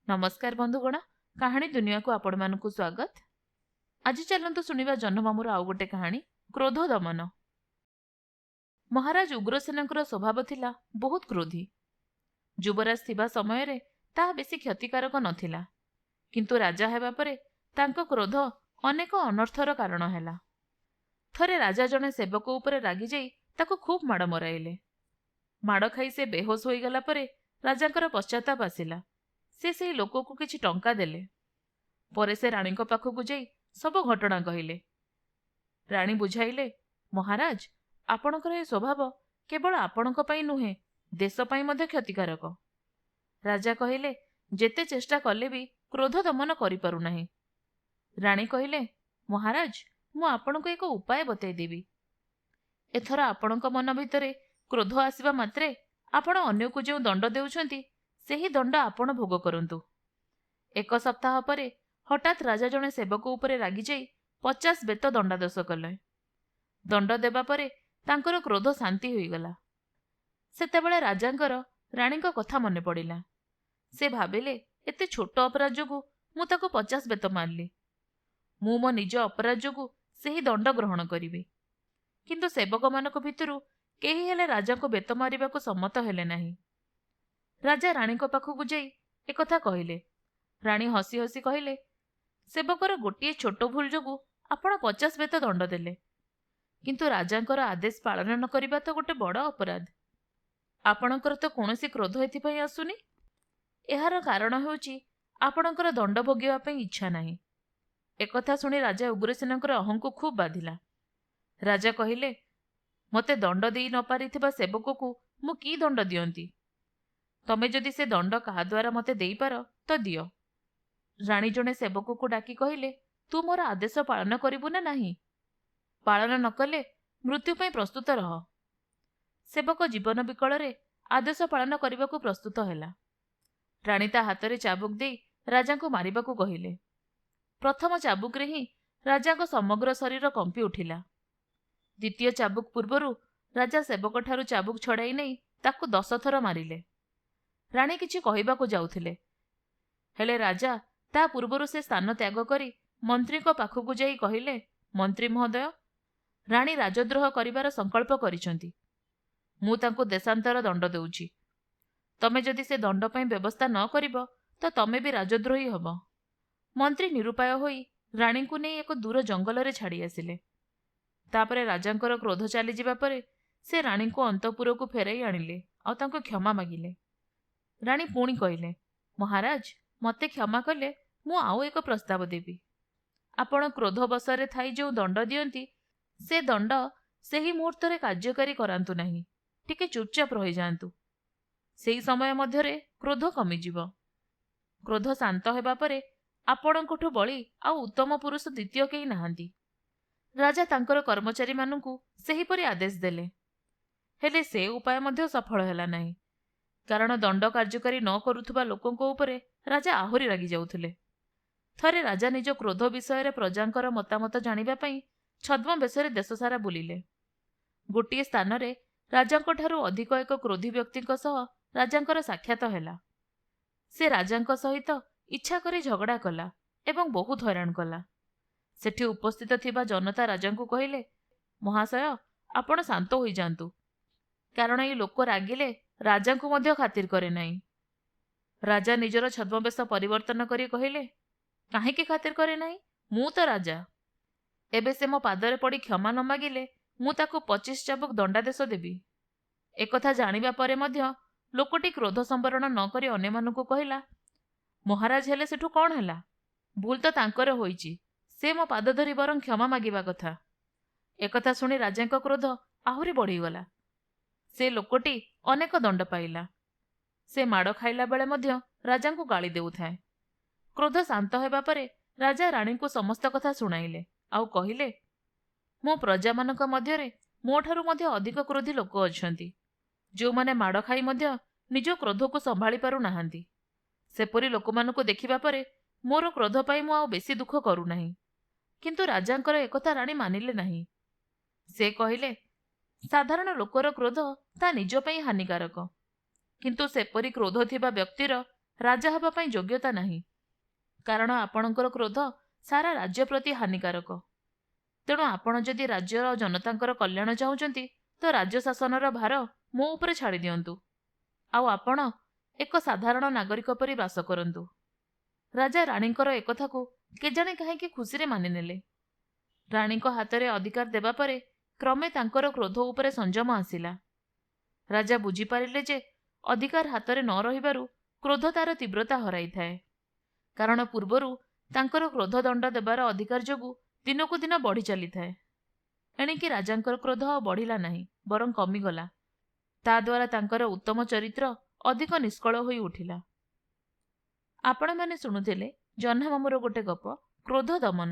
नमस्कार बंधुगण, कहानी दुनिया को आपण मानकु स्वागत। आज चलंतु सुनिबा जन्ममामुर आउ गोटे कहानी क्रोध दमन। महाराज उग्रसेनଙ୍କର स्वभाव थिला बहुत क्रोधी। युवराज थिबा समय रे ता बेसी क्षतिकारक नथिला, किंतु राजा हेबा परे तांको क्रोध अनेक अनर्थर कारण हैला। थरे राजा जने सेवक उपरे रागी जाई ताको खूब माड़ मराइले। माड़ खाई से बेहोश होई गला परे राजांकर पश्चाताप आसिला। से लोक को किछि टंका देले। परे से राणी को पाखकु जाई सब घटना कहिले। राणी बुझाइले, महाराज आपणकर ए स्वभाव केवल आपणक पई नुहे, देश पई मध्ये क्षतिकारक। राजा कहिले, जेते चेष्टा कले भी क्रोध दमन करि पारु नाही। राणी कहिले, महाराज मु आपणको एक उपाय बतै देबी। एथरा आपणक मन भितरे क्रोध आसीबा मात्रे आपण अन्य को जे दंड देउछंती सेही दंड आपण भोग करंतु। एक सप्ताह परे हठात राजा जने सेवक उपरे रागी जाई 50 बेत दंडादेश कले। दंड देबा परे तांकर क्रोध शांति होई गला। सेतेबेले राजांकर राणी को कथा मने पड़िला। से भाबिले, एते छोट अपराध जोगु मु ताको 50 बेत मारली। मु मो निज अपराध जोगु सेही दंड ग्रहण करिबी। किंतु सेवक मानक भितरु केही हेले राजा को बेत मारिबा को सम्मत हेले नाही। राजा राणी को पाखकु जाई एकथा कहिले। राणी हसी हसी कहिले, सेवकर गोटे छोट भूल जोगु आपण 50 बेत दंड देले, किंतु राजांकर आदेश पालन न करिबा तो गोटे बड़ अपराध। आपणकर तो कोनोसी क्रोध एथिपई आसुनी। एहार कारण हेउची आपणकर दंड भोगिबा पई इच्छा नाही। एकथा सुनी राजा उग्रसेनकर अहंकु खूब बाधिला। राजा कहिले, मते दंड देई न पारिथिबा सेवककु मु की दंड दियंती? तमे जदि से दंड कहा द्वारा मते देई पार तो दियो। राणी जने सेवक को डाकी कहिले, तू मोर आदेश पालन करिबु ना नाही? पालन न कले मृत्यु पई प्रस्तुत रह। सेवक जीवन विकल रे आदेश पालन करबा को प्रस्तुत हैला। राणी ता हाथ रे चाबुक देई राजा को मारिबा को कहिले। प्रथम चाबुक रे ही राजा को समग्र शरीर कंपी उठिला। द्वितीय चाबुक पूर्वरु राजा सेवक ठारू चाबुक छड़ाई नहीं ताकू 10 थर मारिले। राणी किछि कहिबाकू जाउथिले, हेले राजा ता पूर्वरु से स्थान त्याग करी मंत्री को पाखकु जाई कहिले, मंत्री महोदय, राणी राजद्रोह करिवार संकल्प करिसंती। मु तांको देशांतर दंड देउची। तमे जदि से दंड पई व्यवस्था न करिबो तो तमे भी राजद्रोही हबो। मंत्री निरुपाय होई राणी को नै एक दूर जंगल रे छाड़ी आसिले। तापरे राजांकर क्रोध चली जिबा परे से राणी को अंतपुर को फेराई आनिले आ तांको क्षमा मागिले। राणी पुणी कहिले, महाराज मते क्षमा कले मु आउ एक प्रस्ताव देबी। आपण क्रोध बसरे थाई जो दंड दियंती से दंड सेही मुहूर्त रे कार्यकारी करांतु नाही। टिके चुपचाप रही जांतु। सेही समय मध्यरे क्रोध कमी जिवो। क्रोध शांत हेबा परे आपणकोठु बळी आ उत्तम पुरुष द्वितीय केही नाहांती। राजा तांकर कर्मचारी मानकु सेही परि आदेश देले। हेले से उपाय मध्य सफल हेला नाही, कारण दंड कार्यकारी न करुथुबा लोकंको उपरे राजा आहुरी रागी जाउथिले। थरे राजा निज क्रोध विषय रे प्रजांकर मतामत जानिबा पई छद्म बेसरे देश सारा बुलिले। गोटिए स्थान रे राजांको ठारू अधिक एक क्रोधी व्यक्तिंको सह राजांकर साक्षात हेला। से राजांको सहित इच्छा करी झगड़ा कला एवं बहुत हैरान कला। सेठी उपस्थित थिबा जनता राजांको कहिले, महाशय आपण शांत होई जांतु, कारण ए लोक रागिले राजांको मध्य खातिर करे नाही। राजा निजर छद्मवेश परिवर्तन करी कहिले, काहेकि खातिर करे नाही? मु तो राजा। एबे से मो पादरे पड़ी क्षमा न मागिले मु ताको 25 चाबुक दंडादेश देबी। एकथा जानिबा परे मध्य लोकटी क्रोध संवरण न करी अन्य मानकु कहिला, महाराज हेले सेठु कोन हैला? भूल तो तांकर होईची, से मो पाद धरी बरं क्षमा मागिबा कथा। एकथा सुनी राजांको क्रोध आहुरी बढ़ी गला। से लोकटी अनेक दंड पाइला। से माड़ खाइला बेले मध्य राजा को गाली देउथाए। क्रोध शांत हेबा परे राजा राणी को समस्त कथा सुनाइले आउ कहिले, मो प्रजा मानक मध्यरे मो ठारू मध्य अधिक क्रोधी लोक अछंती, जो माने माड़ खाई मध्य निज क्रोध को संभाली पारु नाहांती। सेपरि लोकमानकु देखिबा परे मोर क्रोध पाई मु आउ बेसी दुख करू नाही। किंतु राजांकर एकथा राणी मानिले नाही। से कहिले, साधारण लोकर क्रोध ता निज पई हानिकारक, किंतु सेपरि क्रोध थिबा व्यक्तिर ରାଜା ହେବା ପାଇଁ ଯୋଗ୍ୟତା ନାହିଁ, କାରଣ ଆପଣଙ୍କର କ୍ରୋଧ ସାରା ରାଜ୍ୟ ପ୍ରତି ହାନିକାରକ। ତେଣୁ ଆପଣ ଯଦି ରାଜ୍ୟର ଜନତାଙ୍କର କଲ୍ୟାଣ ଚାହୁଁଛନ୍ତି ତ ରାଜ୍ୟ ଶାସନର ଭାର ମୋ ଉପରେ ଛାଡ଼ି ଦିଅନ୍ତୁ, ଆଉ ଆପଣ ଏକ ସାଧାରଣ ନାଗରିକ ପରି ବାସ କରନ୍ତୁ। ରାଜା ରାଣୀଙ୍କର ଏକଥାକୁ କେଜାଣି କାହିଁକି ଖୁସିରେ ମାନିନେଲେ। ରାଣୀଙ୍କ ହାତରେ ଅଧିକାର ଦେବା ପରେ କ୍ରମେ ତାଙ୍କର କ୍ରୋଧ ଉପରେ ସଂଯମ ଆସିଲା। ରାଜା ବୁଝିପାରିଲେ ଯେ ଅଧିକାର ହାତରେ ନ ରହିବାରୁ କ୍ରୋଧ ତାର ତୀବ୍ରତା ହରାଇଥାଏ, କାରଣ ପୂର୍ବରୁ ତାଙ୍କର କ୍ରୋଧ ଦଣ୍ଡ ଦେବାର ଅଧିକାର ଯୋଗୁଁ ଦିନକୁ ଦିନ ବଢ଼ି ଚାଲିଥାଏ। ଏଣିକି ରାଜାଙ୍କର କ୍ରୋଧ ଆଉ ବଢ଼ିଲା ନାହିଁ, ବରଂ କମିଗଲା। ତାଦ୍ୱାରା ତାଙ୍କର ଉତ୍ତମ ଚରିତ୍ର ଅଧିକ ନିଷ୍କଳ ହୋଇ ଉଠିଲା। ଆପଣମାନେ ଶୁଣୁଥିଲେ ଜହ୍ନମାମୁଁର ଗୋଟେ ଗପ, କ୍ରୋଧ ଦମନ।